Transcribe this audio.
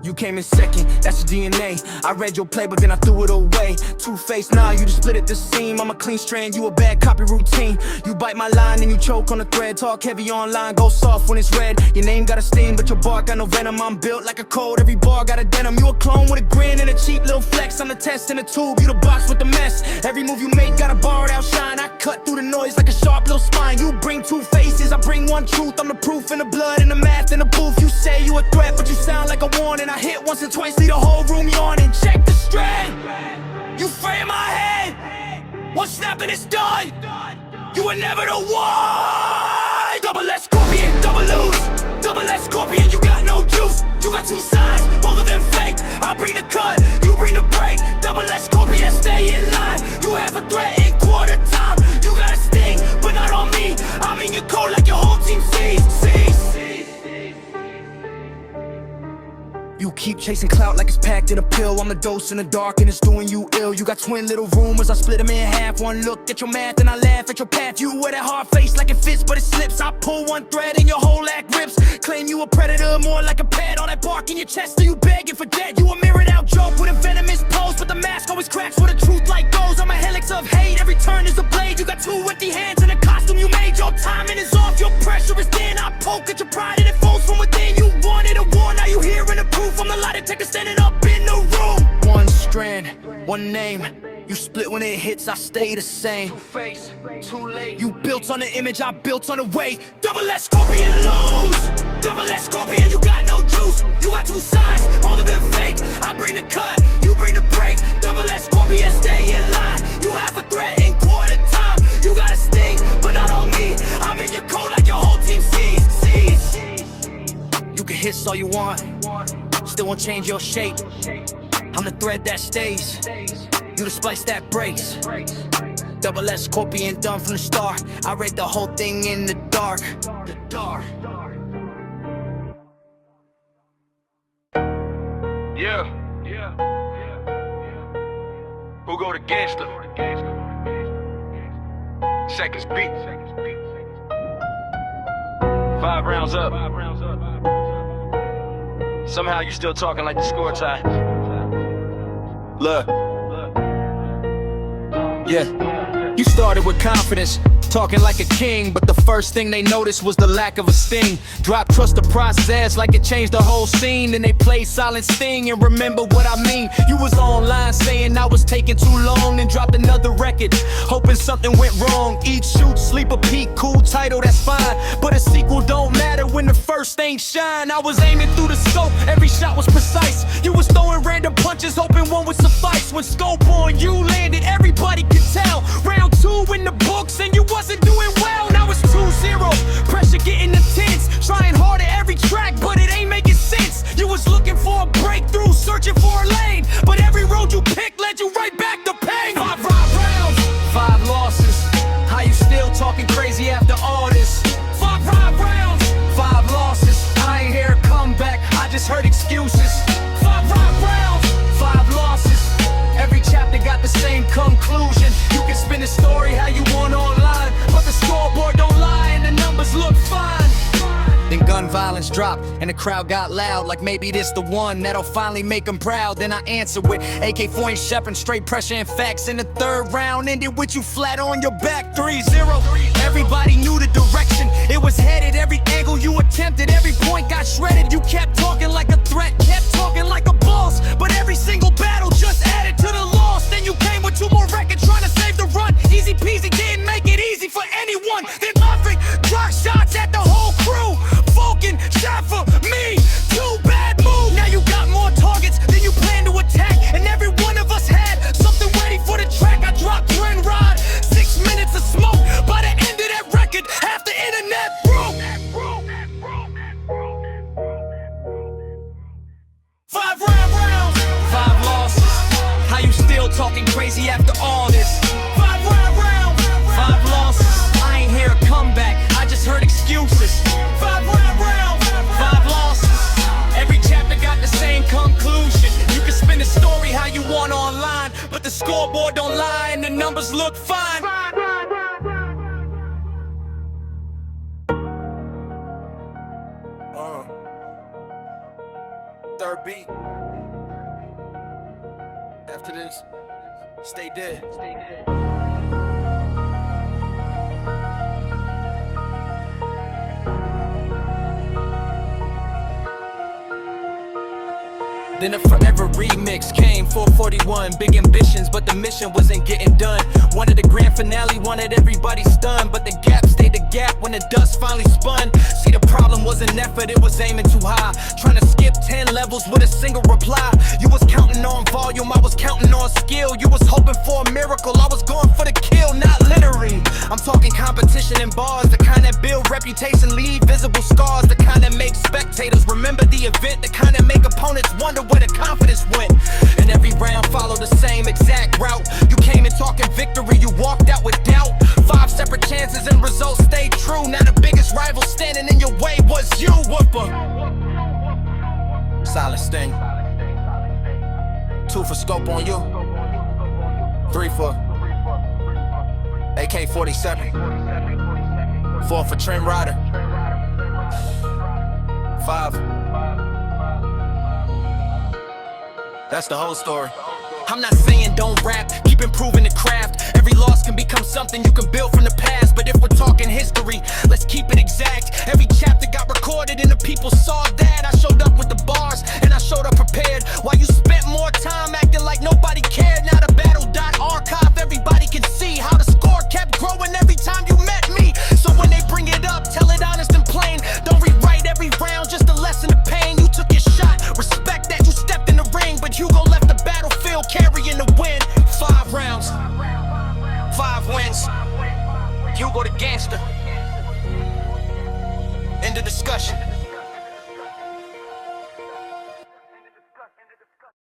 You came in second, that's your DNA. I read your play, but then I threw it away. Two-faced, nah, you just split at the seam. I'm a clean strand, you a bad copy routine. You bite my line and you choke on the thread. Talk heavy online, go soft when it's red. Your name got a sting, but your bark got no venom. I'm built like a cold, every bar got a denim. You a clone with a grin and a cheap little flex. I'm the test in the tube, you the box with the mess. Every move you make got a borrowed outshine. I cut through the noise like a sharp little spine. You bring two faces, I bring one truth. I'm the proof in the blood, in the math, in the booth. You say you a threat, but you sound like a warning. I hit once or twice, leave the whole room yawning. Check the strand, you frame my head. One snap and it's done. You were never the one. Double S scorpion, double lose. Double S scorpion, you got no juice. You got two sides, both of them fake. I bring the cut, you bring the break. Double S scorpion, stay in line. You have a threat in quarter time. You got a sting, but not on me. I'm in your cold like your whole team sees. You keep chasing clout like it's packed in a pill. I'm the dose in the dark and it's doing you ill. You got twin little rumors, I split them in half. One look at your math and I laugh at your path. You wear that hard face like it fits but it slips. I pull one thread and your whole act rips. Claim you a predator, more like a pet. All that bark in your chest, so you begging for dead. You a mirrored out joke with a venomous pose, but the mask always cracks where the truth light goes. I'm a helix of hate, every turn is a blade. You got two empty hands in a costume you made. Your timing is off, your pressure is thin. I poke at your pride and it folds from within. You wanted a war, now you hearing the proof. I'm the lie detector standing up in the room. One strand, one name. You split when it hits, I stay the same. Two face, too late. You built on the image, I built on the way. Double S scorpion lose. Double S scorpion, you got no juice. You got two sides, all of them fake. I bring the cut, you bring the break. Double S scorpion, stay in line. You have a threat in quarter time. You got a sting, but not on me. I'm in your cold like your whole team sees. You can hiss all you want, still won't change your shape. I'm the thread that stays, you the splice that breaks. Double S scorpion done from the start. I read the whole thing in the dark. Yeah. Hugo the Gangster. Seconds beat. 5 rounds up. Somehow you still talking like the score tie. Look. Yeah, you started with confidence, talking like a king, but the first thing they noticed was the lack of a sting. Drop trust the process like it changed the whole scene. Then they played silent sting and remember what I mean. You was online saying I was taking too long, then dropped another record, hoping something went wrong. Eat, shoot, sleep, or peak, cool title, that's fine, but a sequel don't matter when the first ain't shine. I was aiming through the scope, every shot was precise. You was throwing random punches, hoping one would suffice. When scope on you landed, everybody could tell. Round 2 in the books and you wasn't doing well. Now it's 2-0, pressure getting intense. Trying hard at every track, but it ain't making sense. You was looking for a breakthrough, searching for a lane, but every road you picked led you right back to pain. 5 rounds, 5 losses. How you still talking crazy after all this? 5 rounds, 5 losses. I ain't hear a comeback, I just heard excuses. 5 rounds, 5 losses. Every chapter got the same conclusion. You can spin the story how you want online, but the scoreboard don't lie and the numbers look fine. Then gun violence dropped and the crowd got loud, like maybe this the one that'll finally make them proud. Then I answered with AK-47 shepherd, straight pressure and facts. In the 3rd round ended with you flat on your back. 3-0, everybody knew the direction it was headed. Every angle you attempted, every point got shredded. You kept talking like a threat, kept talking like a boss, but every single battle just added to the loss. Then you came with 2 more records trying to save the run. Easy peasy, didn't make it easy for anyone. Then laughing, drop shots at the whole crew. Vulcan shot for me, 2 bad moves. Now you got more targets than you plan to attack, and every one of us had something ready for the track. I dropped Trend Rod, 6 minutes of smoke. By the end of that record, half the internet broke. 5 rounds, 5 losses. How you still talking crazy after all this? 5 rounds, 5 losses. I ain't hear a comeback, I just heard excuses. 5 rounds, 5 losses. Every chapter got the same conclusion. You can spin the story how you want online, but the scoreboard don't lie and the numbers look fine. third beat. After this, stay dead. Then a Forever remix came, 441, big ambitions, but the mission wasn't getting done. Wanted a grand finale, wanted everybody stunned, but the gap stayed the gap when the dust finally spun. See, the problem wasn't effort, it was aiming too high. Trying to skip 10 levels with a single reply. You was counting on volume, I was counting on skill. You was hoping for a miracle, I was going for the kill, not littering. I'm talking competition in bars, the kind that build reputation, leave visible scars, the kind that make spectators remember the event, the kind that make opponents wonder where the confidence went. And every round followed the same exact route. You came in talking victory, you walked out with doubt. 5 separate chances and results stayed true. Now the biggest rival standing in your way was you, Whooper. Silent sting. 2 for scope on you. 3 for AK-47. 4 for Trent Rider. 5. That's the whole story. I'm not saying don't rap, keep improving the craft. Every loss can become something you can build from the past. But if we're talking history, let's keep it exact. Every chapter got recorded and the people saw that. I showed up with the bars and I showed up prepared. While you spent more time acting like nobody cared. Now the battle.archive, everybody can see how the score kept growing every time you met me. So when they bring it up, tell it honest and plain. Don't rewrite every round, just a lesson of pain. You took your shot, respect that you stepped in the ring, but Hugo left the battlefield carrying the win. 5 rounds, 5 wins. Hugo the Gangster.